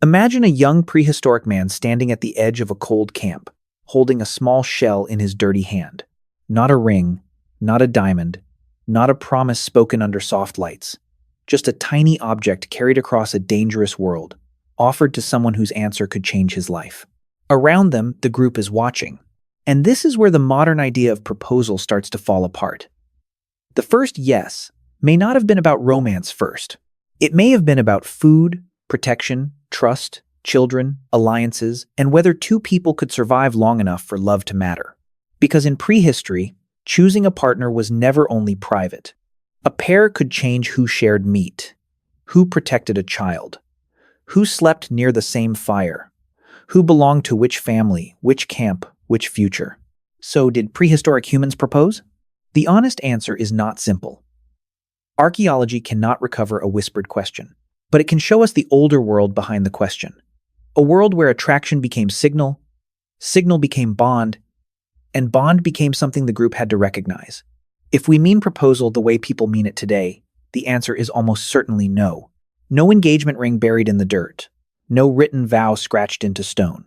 Imagine a young prehistoric man standing at the edge of a cold camp, holding a small shell in his dirty hand. Not a ring, not a diamond, not a promise spoken under soft lights. Just a tiny object carried across a dangerous world, offered to someone whose answer could change his life. Around them, the group is watching. And this is where the modern idea of proposal starts to fall apart. The first yes may not have been about romance first. It may have been about food, protection, trust, children, alliances, and whether two people could survive long enough for love to matter. Because in prehistory, choosing a partner was never only private. A pair could change who shared meat, who protected a child, who slept near the same fire, who belonged to which family, which camp, which future. So did prehistoric humans propose? The honest answer is not simple. Archaeology cannot recover a whispered question, but it can show us the older world behind the question. A world where attraction became signal, signal became bond, and bond became something the group had to recognize. If we mean proposal the way people mean it today, the answer is almost certainly no. No engagement ring buried in the dirt. No written vow scratched into stone.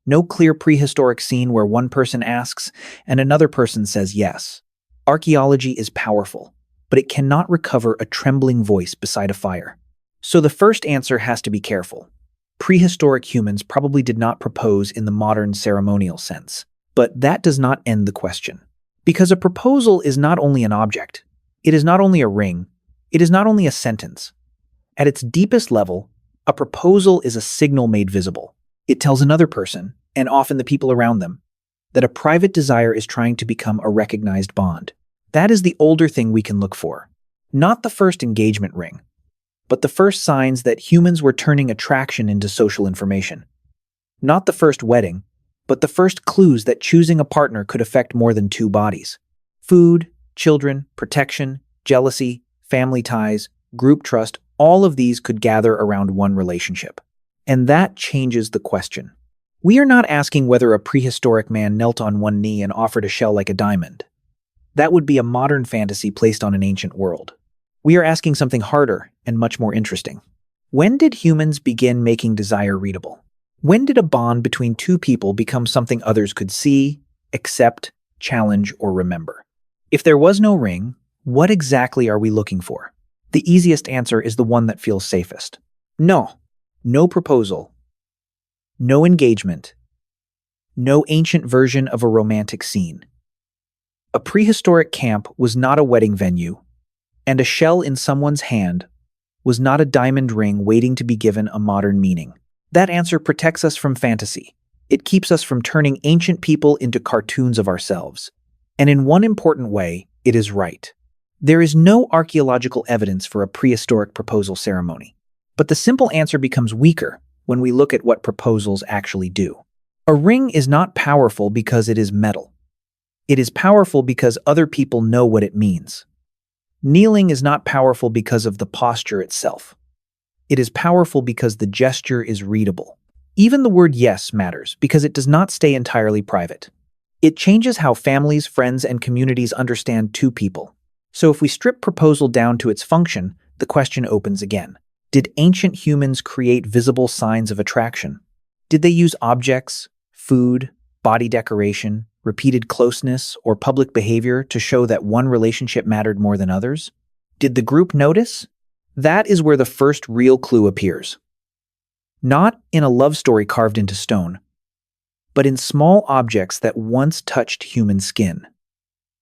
No clear prehistoric scene where one person asks and another person says yes. Archaeology is powerful, but it cannot recover a trembling voice beside a fire. So the first answer has to be careful. Prehistoric humans probably did not propose in the modern ceremonial sense, but that does not end the question. Because a proposal is not only an object, it is not only a ring, it is not only a sentence. At its deepest level, a proposal is a signal made visible. It tells another person, and often the people around them, that a private desire is trying to become a recognized bond. That is the older thing we can look for. Not the first engagement ring, but the first signs that humans were turning attraction into social information. Not the first wedding, but the first clues that choosing a partner could affect more than two bodies. Food, children, protection, jealousy, family ties, group trust, all of these could gather around one relationship. And that changes the question. We are not asking whether a prehistoric man knelt on one knee and offered a shell like a diamond. That would be a modern fantasy placed on an ancient world. We are asking something harder and much more interesting. When did humans begin making desire readable? When did a bond between two people become something others could see, accept, challenge, or remember? If there was no ring, what exactly are we looking for? The easiest answer is the one that feels safest. No. No proposal. No engagement. No ancient version of a romantic scene. A prehistoric camp was not a wedding venue, and a shell in someone's hand was not a diamond ring waiting to be given a modern meaning. That answer protects us from fantasy. It keeps us from turning ancient people into cartoons of ourselves. And in one important way, it is right. There is no archaeological evidence for a prehistoric proposal ceremony. But the simple answer becomes weaker when we look at what proposals actually do. A ring is not powerful because it is metal. It is powerful because other people know what it means. Kneeling is not powerful because of the posture itself. It is powerful because the gesture is readable. Even the word yes matters because it does not stay entirely private. It changes how families, friends, and communities understand two people. So if we strip proposal down to its function, the question opens again. Did ancient humans create visible signs of attraction? Did they use objects, food, body decoration, repeated closeness, or public behavior to show that one relationship mattered more than others? Did the group notice? That is where the first real clue appears. Not in a love story carved into stone, but in small objects that once touched human skin.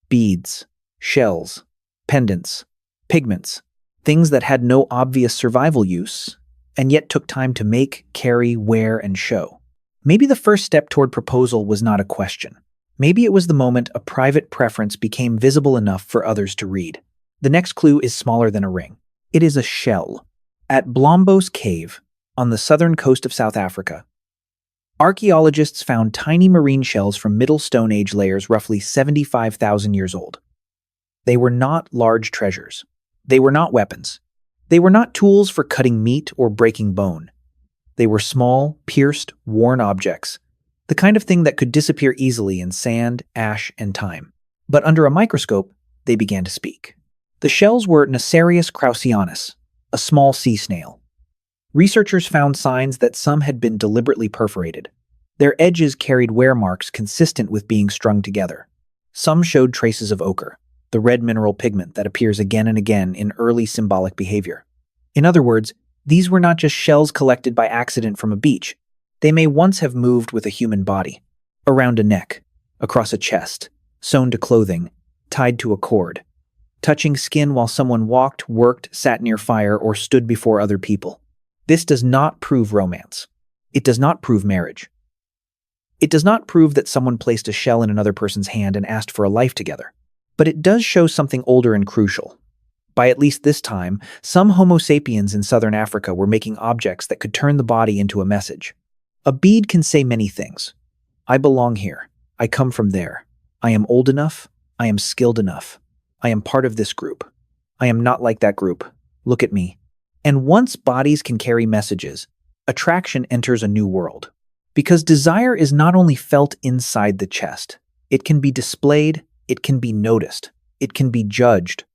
Beads, shells, pendants, pigments, things that had no obvious survival use, and yet took time to make, carry, wear, and show. Maybe the first step toward proposal was not a question. Maybe it was the moment a private preference became visible enough for others to read. The next clue is smaller than a ring. It is a shell. At Blombos Cave, on the southern coast of South Africa, archaeologists found tiny marine shells from Middle Stone Age layers roughly 75,000 years old. They were not large treasures. They were not weapons. They were not tools for cutting meat or breaking bone. They were small, pierced, worn objects, the kind of thing that could disappear easily in sand, ash, and time. But under a microscope, they began to speak. The shells were Nacerius kraussianus, a small sea snail. Researchers found signs that some had been deliberately perforated. Their edges carried wear marks consistent with being strung together. Some showed traces of ochre, the red mineral pigment that appears again and again in early symbolic behavior. In other words, these were not just shells collected by accident from a beach. They may once have moved with a human body, around a neck, across a chest, sewn to clothing, tied to a cord, touching skin while someone walked, worked, sat near fire, or stood before other people. This does not prove romance. It does not prove marriage. It does not prove that someone placed a shell in another person's hand and asked for a life together. But it does show something older and crucial. By at least this time, some Homo sapiens in southern Africa were making objects that could turn the body into a message. A bead can say many things. I belong here. I come from there. I am old enough. I am skilled enough. I am part of this group. I am not like that group. Look at me. And once bodies can carry messages, attraction enters a new world. Because desire is not only felt inside the chest, it can be displayed, it can be noticed, it can be judged.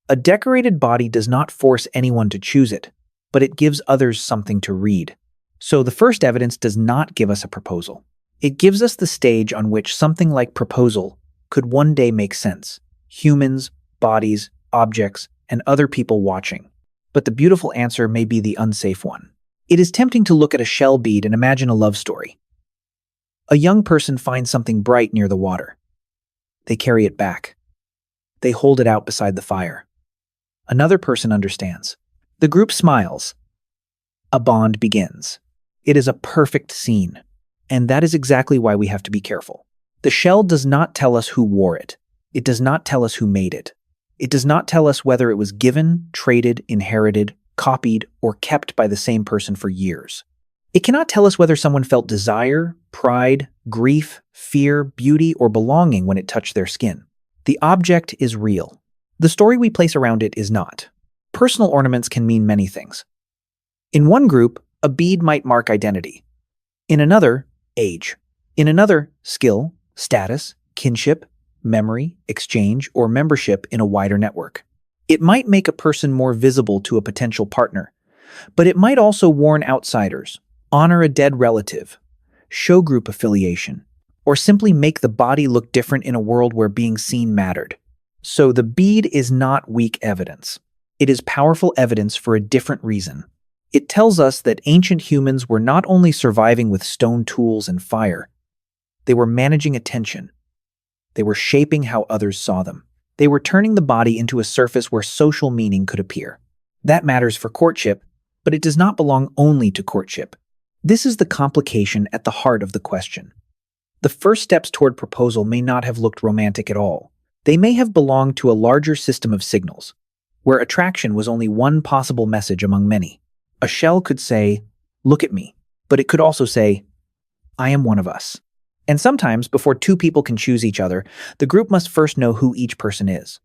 A decorated body does not force anyone to choose it, but it gives others something to read. So the first evidence does not give us a proposal. It gives us the stage on which something like proposal could one day make sense. Humans, bodies, objects, and other people watching. But the beautiful answer may be the unsafe one. It is tempting to look at a shell bead and imagine a love story. A young person finds something bright near the water. They carry it back. They hold it out beside the fire. Another person understands. The group smiles. A bond begins. It is a perfect scene. And that is exactly why we have to be careful. The shell does not tell us who wore it. It does not tell us who made it. It does not tell us whether it was given, traded, inherited, copied, or kept by the same person for years. It cannot tell us whether someone felt desire, pride, grief, fear, beauty, or belonging when it touched their skin. The object is real. The story we place around it is not. Personal ornaments can mean many things. In one group, a bead might mark identity. In another, age. In another, skill, status, kinship, memory, exchange, or membership in a wider network. It might make a person more visible to a potential partner, but it might also warn outsiders, honor a dead relative, show group affiliation, or simply make the body look different in a world where being seen mattered. So the bead is not weak evidence. It is powerful evidence for a different reason. It tells us that ancient humans were not only surviving with stone tools and fire, they were managing attention. They were shaping how others saw them. They were turning the body into a surface where social meaning could appear. That matters for courtship, but it does not belong only to courtship. This is the complication at the heart of the question. The first steps toward proposal may not have looked romantic at all. They may have belonged to a larger system of signals, where attraction was only one possible message among many. A shell could say, "Look at me," but it could also say, "I am one of us." And sometimes, before two people can choose each other, the group must first know who each person is.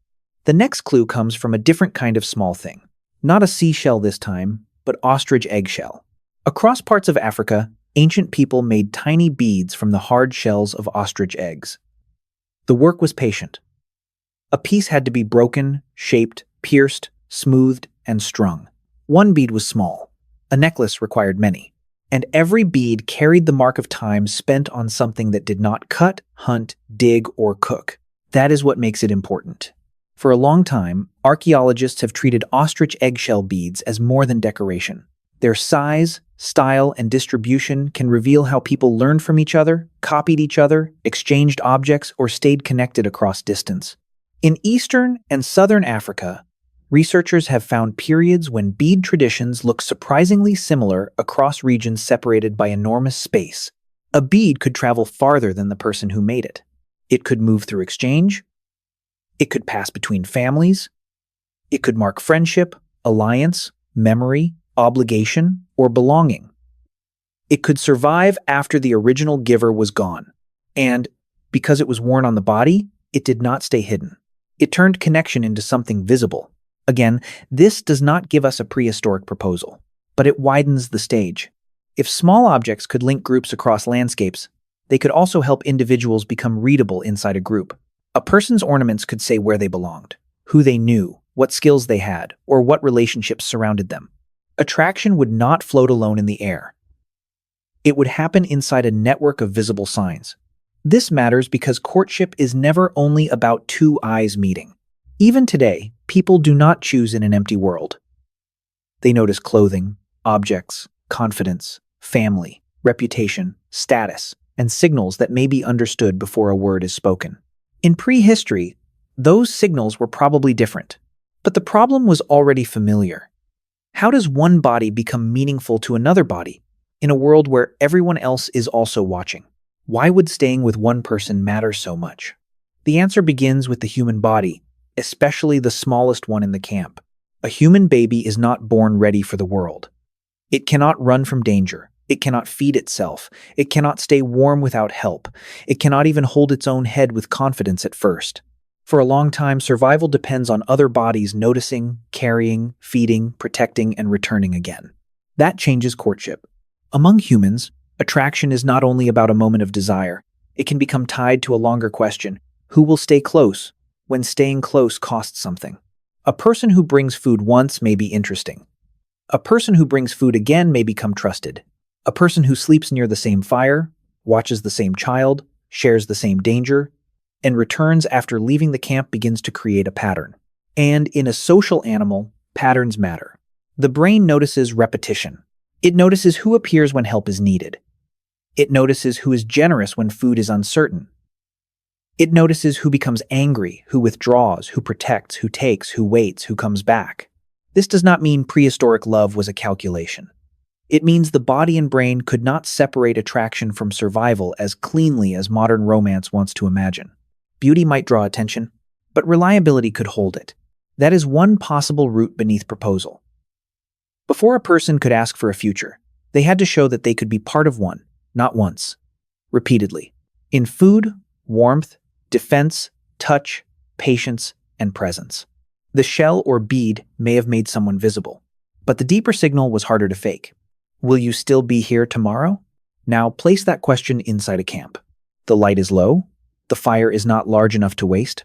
The next clue comes from a different kind of small thing. Not a seashell this time, but ostrich eggshell. Across parts of Africa, ancient people made tiny beads from the hard shells of ostrich eggs. The work was patient. A piece had to be broken, shaped, pierced, smoothed, and strung. One bead was small. A necklace required many. And every bead carried the mark of time spent on something that did not cut, hunt, dig, or cook. That is what makes it important. For a long time, archaeologists have treated ostrich eggshell beads as more than decoration. Their size, style, and distribution can reveal how people learned from each other, copied each other, exchanged objects, or stayed connected across distance. In Eastern and Southern Africa, researchers have found periods when bead traditions look surprisingly similar across regions separated by enormous space. A bead could travel farther than the person who made it. It could move through exchange. It could pass between families. It could mark friendship, alliance, memory, obligation, or belonging. It could survive after the original giver was gone. And, because it was worn on the body, it did not stay hidden. It turned connection into something visible. Again, this does not give us a prehistoric proposal, but it widens the stage. If small objects could link groups across landscapes, they could also help individuals become readable inside a group. A person's ornaments could say where they belonged, who they knew, what skills they had, or what relationships surrounded them. Attraction would not float alone in the air. It would happen inside a network of visible signs. This matters because courtship is never only about two eyes meeting. Even today, people do not choose in an empty world. They notice clothing, objects, confidence, family, reputation, status, and signals that may be understood before a word is spoken. In prehistory, those signals were probably different, but the problem was already familiar. How does one body become meaningful to another body in a world where everyone else is also watching? Why would staying with one person matter so much? The answer begins with the human body, especially the smallest one in the camp. A human baby is not born ready for the world. It cannot run from danger. It cannot feed itself. It cannot stay warm without help. It cannot even hold its own head with confidence at first. For a long time, survival depends on other bodies noticing, carrying, feeding, protecting, and returning again. That changes courtship. Among humans, attraction is not only about a moment of desire. It can become tied to a longer question: who will stay close when staying close costs something? A person who brings food once may be interesting. A person who brings food again may become trusted. A person who sleeps near the same fire, watches the same child, shares the same danger, and returns after leaving the camp begins to create a pattern. And in a social animal, patterns matter. The brain notices repetition. It notices who appears when help is needed. It notices who is generous when food is uncertain. It notices who becomes angry, who withdraws, who protects, who takes, who waits, who comes back. This does not mean prehistoric love was a calculation. It means the body and brain could not separate attraction from survival as cleanly as modern romance wants to imagine. Beauty might draw attention, but reliability could hold it. That is one possible route beneath proposal. Before a person could ask for a future, they had to show that they could be part of one, not once, repeatedly. In food, warmth, defense, touch, patience, and presence. The shell or bead may have made someone visible, but the deeper signal was harder to fake. Will you still be here tomorrow? Now place that question inside a camp. The light is low. The fire is not large enough to waste.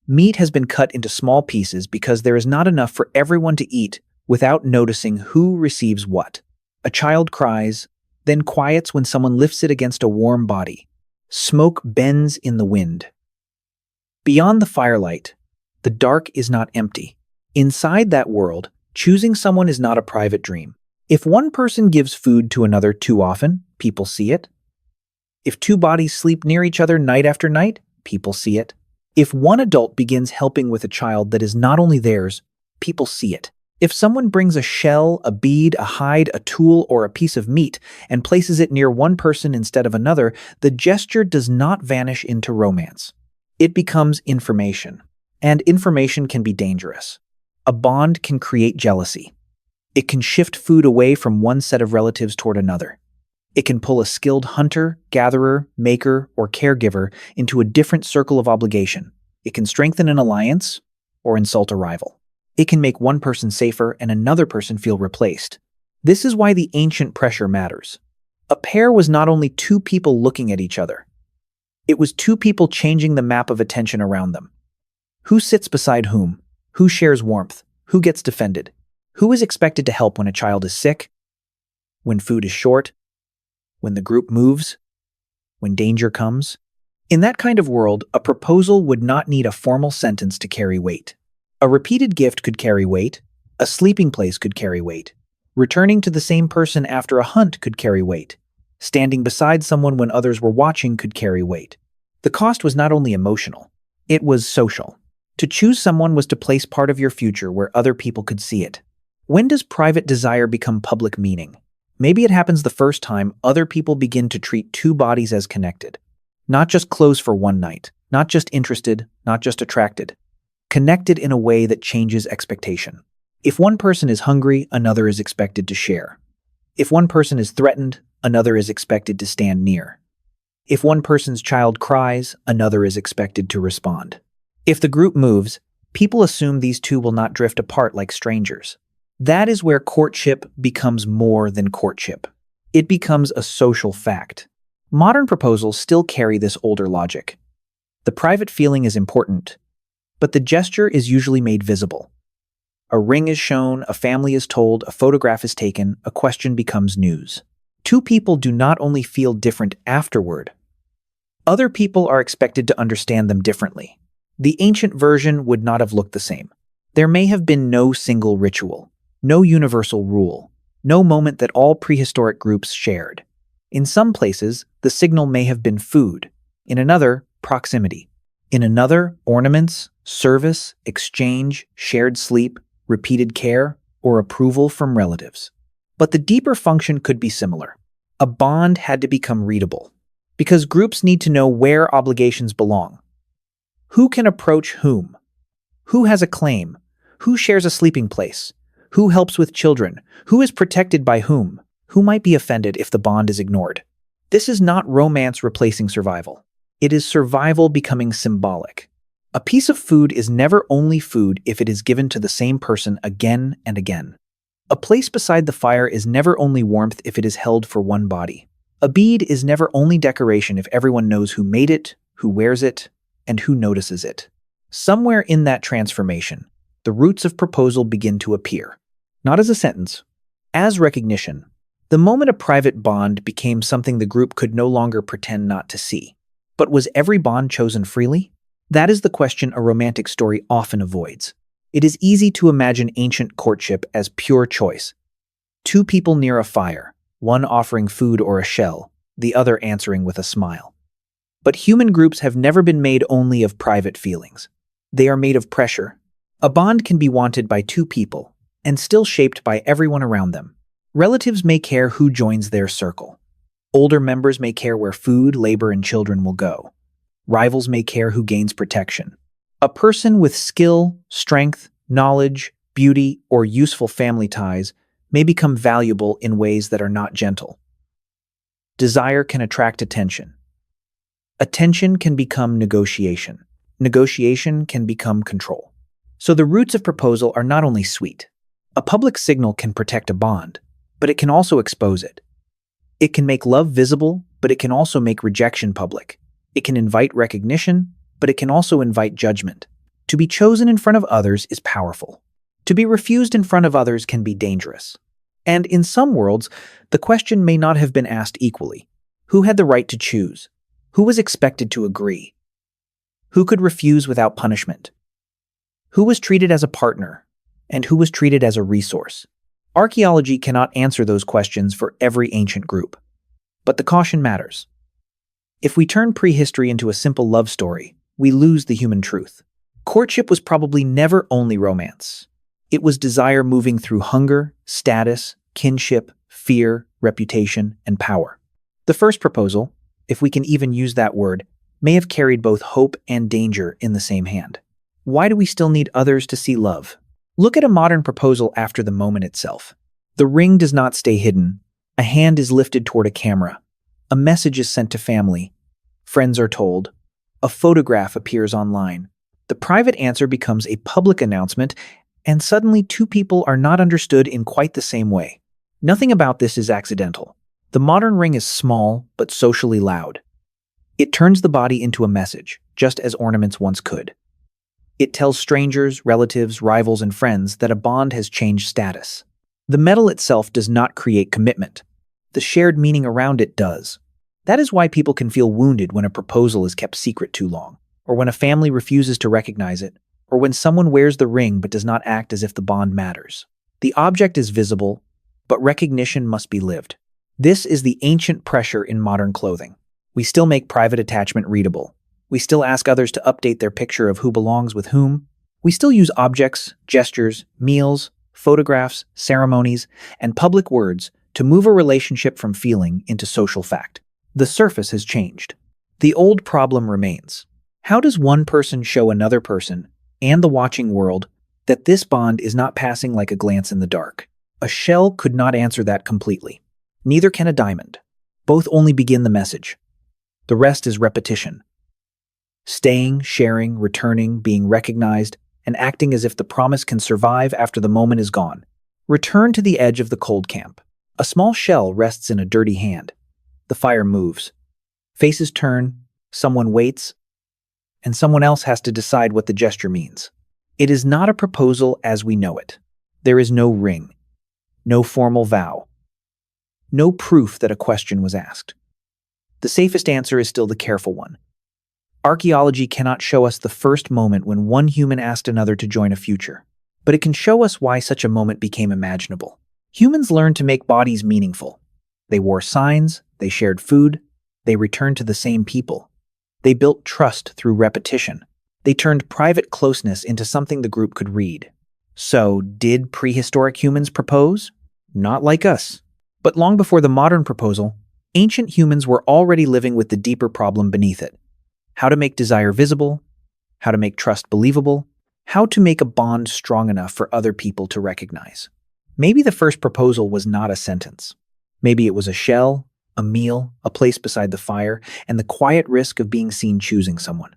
Meat has been cut into small pieces because there is not enough for everyone to eat without noticing who receives what. A child cries, then quiets when someone lifts it against a warm body. Smoke bends in the wind. Beyond the firelight, the dark is not empty. Inside that world, choosing someone is not a private dream. If one person gives food to another too often, people see it. If two bodies sleep near each other night after night, people see it. If one adult begins helping with a child that is not only theirs, people see it. If someone brings a shell, a bead, a hide, a tool, or a piece of meat and places it near one person instead of another, the gesture does not vanish into romance. It becomes information. And information can be dangerous. A bond can create jealousy. It can shift food away from one set of relatives toward another. It can pull a skilled hunter, gatherer, maker, or caregiver into a different circle of obligation. It can strengthen an alliance or insult a rival. It can make one person safer and another person feel replaced. This is why the ancient pressure matters. A pair was not only two people looking at each other. It was two people changing the map of attention around them. Who sits beside whom? Who shares warmth? Who gets defended? Who is expected to help when a child is sick? When food is short? When the group moves? When danger comes? In that kind of world, a proposal would not need a formal sentence to carry weight. A repeated gift could carry weight. A sleeping place could carry weight. Returning to the same person after a hunt could carry weight. Standing beside someone when others were watching could carry weight. The cost was not only emotional, it was social. To choose someone was to place part of your future where other people could see it. When does private desire become public meaning? Maybe it happens the first time other people begin to treat two bodies as connected. Not just close for one night, not just interested, not just attracted. Connected in a way that changes expectation. If one person is hungry, another is expected to share. If one person is threatened, another is expected to stand near. If one person's child cries, another is expected to respond. If the group moves, people assume these two will not drift apart like strangers. That is where courtship becomes more than courtship. It becomes a social fact. Modern proposals still carry this older logic. The private feeling is important, but the gesture is usually made visible. A ring is shown, a family is told, a photograph is taken, a question becomes news. Two people do not only feel different afterward, other people are expected to understand them differently. The ancient version would not have looked the same. There may have been no single ritual, no universal rule, no moment that all prehistoric groups shared. In some places, the signal may have been food. In another, proximity. In another, ornaments, service, exchange, shared sleep, repeated care, or approval from relatives. But the deeper function could be similar. A bond had to become readable, because groups need to know where obligations belong. Who can approach whom? Who has a claim? Who shares a sleeping place? Who helps with children? Who is protected by whom? Who might be offended if the bond is ignored? This is not romance replacing survival. It is survival becoming symbolic. A piece of food is never only food if it is given to the same person again and again. A place beside the fire is never only warmth if it is held for one body. A bead is never only decoration if everyone knows who made it, who wears it, and who notices it. Somewhere in that transformation, the roots of proposal begin to appear. Not as a sentence, as recognition. The moment a private bond became something the group could no longer pretend not to see. But was every bond chosen freely? That is the question a romantic story often avoids. It is easy to imagine ancient courtship as pure choice. Two people near a fire, one offering food or a shell, the other answering with a smile. But human groups have never been made only of private feelings. They are made of pressure. A bond can be wanted by two people, and still shaped by everyone around them. Relatives may care who joins their circle. Older members may care where food, labor, and children will go. Rivals may care who gains protection. A person with skill, strength, knowledge, beauty, or useful family ties may become valuable in ways that are not gentle. Desire can attract attention. Attention can become negotiation. Negotiation can become control. So the roots of proposal are not only sweet. A public signal can protect a bond, but it can also expose it. It can make love visible, but it can also make rejection public. It can invite recognition, but it can also invite judgment. To be chosen in front of others is powerful. To be refused in front of others can be dangerous. And in some worlds, the question may not have been asked equally. Who had the right to choose? Who was expected to agree? Who could refuse without punishment? Who was treated as a partner? And who was treated as a resource? Archaeology cannot answer those questions for every ancient group. But the caution matters. If we turn prehistory into a simple love story, we lose the human truth. Courtship was probably never only romance. It was desire moving through hunger, status, kinship, fear, reputation, and power. The first proposal, if we can even use that word, may have carried both hope and danger in the same hand. Why do we still need others to see love? Look at a modern proposal after the moment itself. The ring does not stay hidden. A hand is lifted toward a camera. A message is sent to family. Friends are told. A photograph appears online. The private answer becomes a public announcement, and suddenly two people are not understood in quite the same way. Nothing about this is accidental. The modern ring is small, but socially loud. It turns the body into a message, just as ornaments once could. It tells strangers, relatives, rivals, and friends that a bond has changed status. The metal itself does not create commitment. The shared meaning around it does. That is why people can feel wounded when a proposal is kept secret too long, or when a family refuses to recognize it, or when someone wears the ring but does not act as if the bond matters. The object is visible, but recognition must be lived. This is the ancient pressure in modern clothing. We still make private attachment readable. We still ask others to update their picture of who belongs with whom. We still use objects, gestures, meals, photographs, ceremonies, and public words to move a relationship from feeling into social fact. The surface has changed. The old problem remains. How does one person show another person, and the watching world, that this bond is not passing like a glance in the dark? A shell could not answer that completely. Neither can a diamond. Both only begin the message. The rest is repetition. Staying, sharing, returning, being recognized, and acting as if the promise can survive after the moment is gone. Return to the edge of the cold camp. A small shell rests in a dirty hand. The fire moves. Faces turn, someone waits, and someone else has to decide what the gesture means. It is not a proposal as we know it. There is no ring, no formal vow, no proof that a question was asked. The safest answer is still the careful one. Archaeology cannot show us the first moment when one human asked another to join a future, but it can show us why such a moment became imaginable. Humans learned to make bodies meaningful. They wore signs, they shared food, they returned to the same people. They built trust through repetition. They turned private closeness into something the group could read. So, did prehistoric humans propose? Not like us. But long before the modern proposal, ancient humans were already living with the deeper problem beneath it. How to make desire visible, how to make trust believable, how to make a bond strong enough for other people to recognize. Maybe the first proposal was not a sentence. Maybe it was a shell, a meal, a place beside the fire, and the quiet risk of being seen choosing someone.